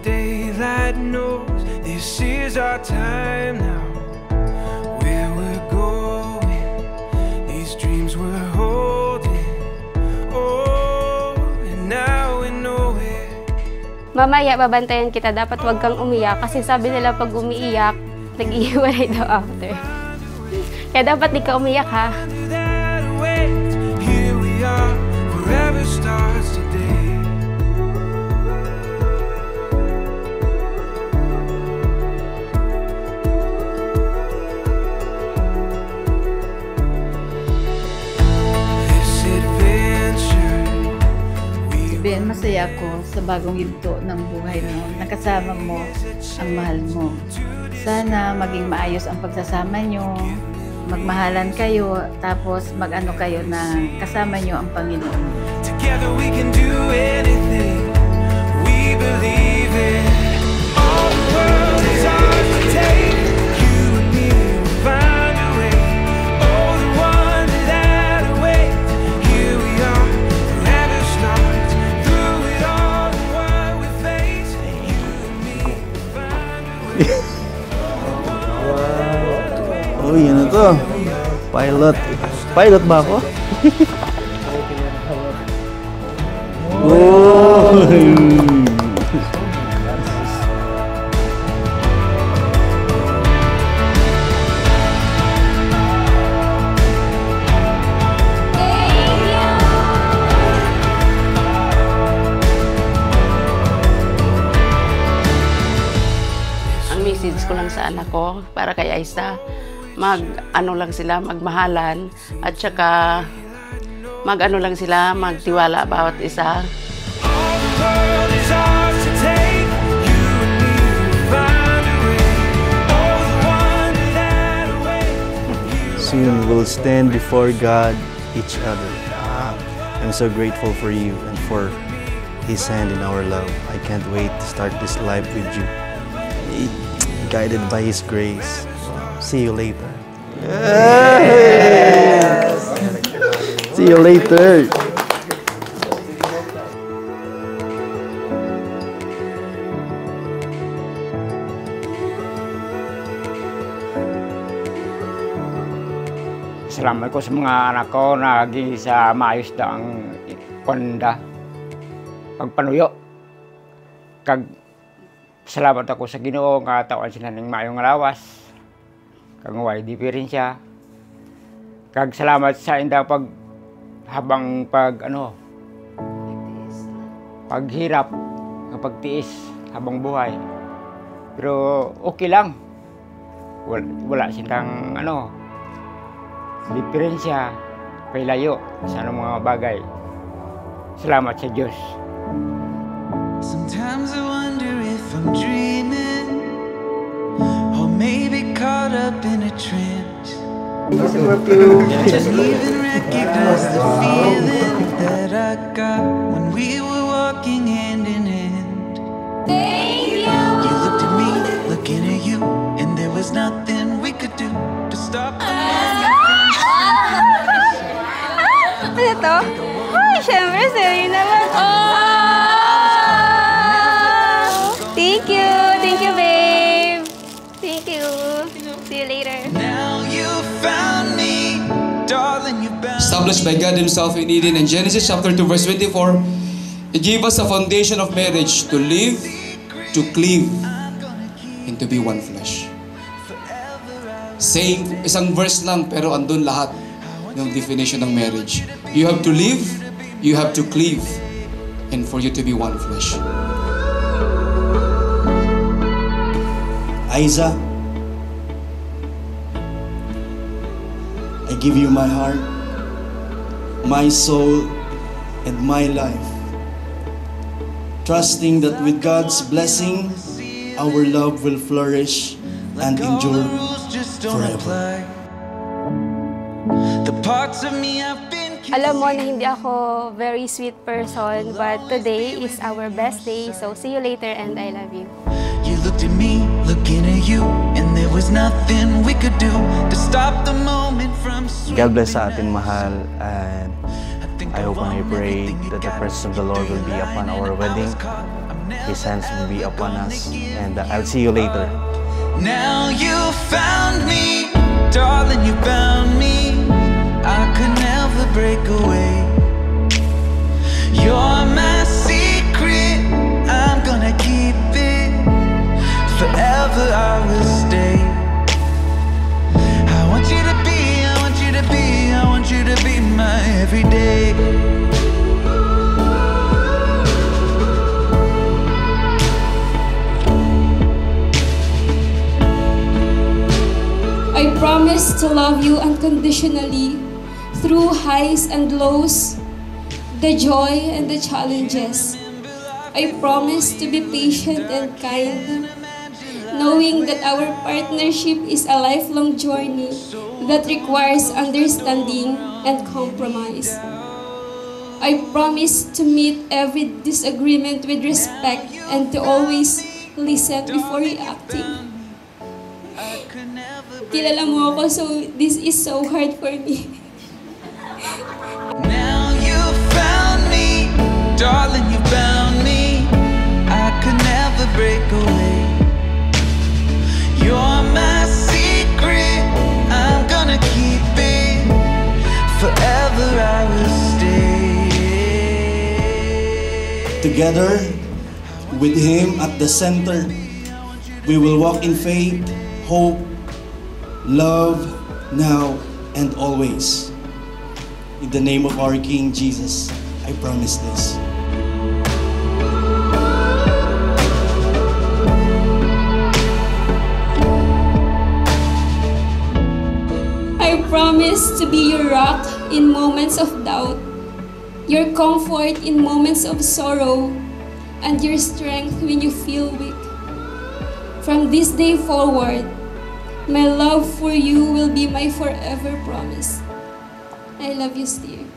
daylight knows this is our time now. Where we're going, these dreams we're holding. Oh, and now we know it. Mamaya, babantayan kita. Dapat wag kang umiyak. Kasi sabi nila pag umiiyak, nag-iiwalay daw after. Kaya dapat di ka umiyak, ha? Here we are, forever starts today. Ben, masaya ako sa bagong yugto ng buhay mo. Nakasama mo ang mahal mo. Sana maging maayos ang pagsasama nyo, magmahalan kayo, tapos mag-ano kayo na kasama nyo ang Panginoon. Together we can do anything we believe in. All the world is ours to take. You and me will find a way. Oh, the wonder that awaits. Here we are, forever starts. Through it all, the world we face. You and me will find a way. Oh, yun na to. Pilot. Pilot ba ako? Oh! Ang message ko lang sa anak ko, para kay Aisa, mag-ano lang sila, magmahalan, at saka mag-ano lang sila, magtiwala bawat isa. Soon we'll stand before God, each other. I'm so grateful for you and for His hand in our love. I can't wait to start this life with you, guided by His grace. See you later. Yes! See you later. Salamat ko sa mga anak ko na sa maayos na ang panda pagpanuyo. Salamat ako sa Ginoo nga tawan sila ng maayong lawas. Kag way diferensya. Kag salamat sa inda paghirap, pagtiis habang buhay. Pero okay lang. Wala silang diferensya, pailayo sa mga bagay. Salamat sa Diyos. Sometimes I wonder if I'm dreaming, or maybe caught up in a trance. Didn't even recognize the feeling that I got when we were walking hand in hand. Thank you! You looked at me, looking at you, and there was nothing we could do to stop the moment. Ano to? Ay, syempre, sa'yo naman. Thank you! Thank you, babe! Thank you! See you later. Now you found me, darling, you found me. Established by God Himself in Eden in Genesis chapter 2 verse 24, He gave us a foundation of marriage to live, to cleave, and to be one flesh. Same, isang verse lang pero andun lahat ng definition ng marriage. You have to live, you have to cleave, and for you to be one flesh. Aisa, I give you my heart, my soul, and my life, trusting that with God's blessing, our love will flourish and endure forever. The parts of me I've been. Alam mo na hindi ako very sweet person, but today is our best day. So see you later and I love you. You looked at me, looking at you, and there was nothing we could do to stop the moment from slipping. God bless sa atin, mahal, and I hope and I pray that the presence of the Lord will be upon our wedding His hands will be upon us. And I'll see you later. Now you found me, darling, you found me. I could never break away. You're my secret, I'm gonna keep it. Forever I will stay. I want you to be, I want you to be, I want you to be my everyday. I promise to love you unconditionally through highs and lows, the joy and the challenges. I promise to be patient and kind, knowing that our partnership is a lifelong journey that requires understanding and compromise. I promise to meet every disagreement with respect and to always listen before reacting. Kilala mo ako, so this is so hard for me. Now you found me, darling, you found me. I could never break away. You're my secret, I'm gonna keep it. Forever I will stay. Together, with Him at the center, we will walk in faith, hope, love, now and always. In the name of our King Jesus, I promise this. I promise to be your rock in moments of doubt, your comfort in moments of sorrow, and your strength when you feel weak. From this day forward, my love for you will be my forever promise. I love you, Steve.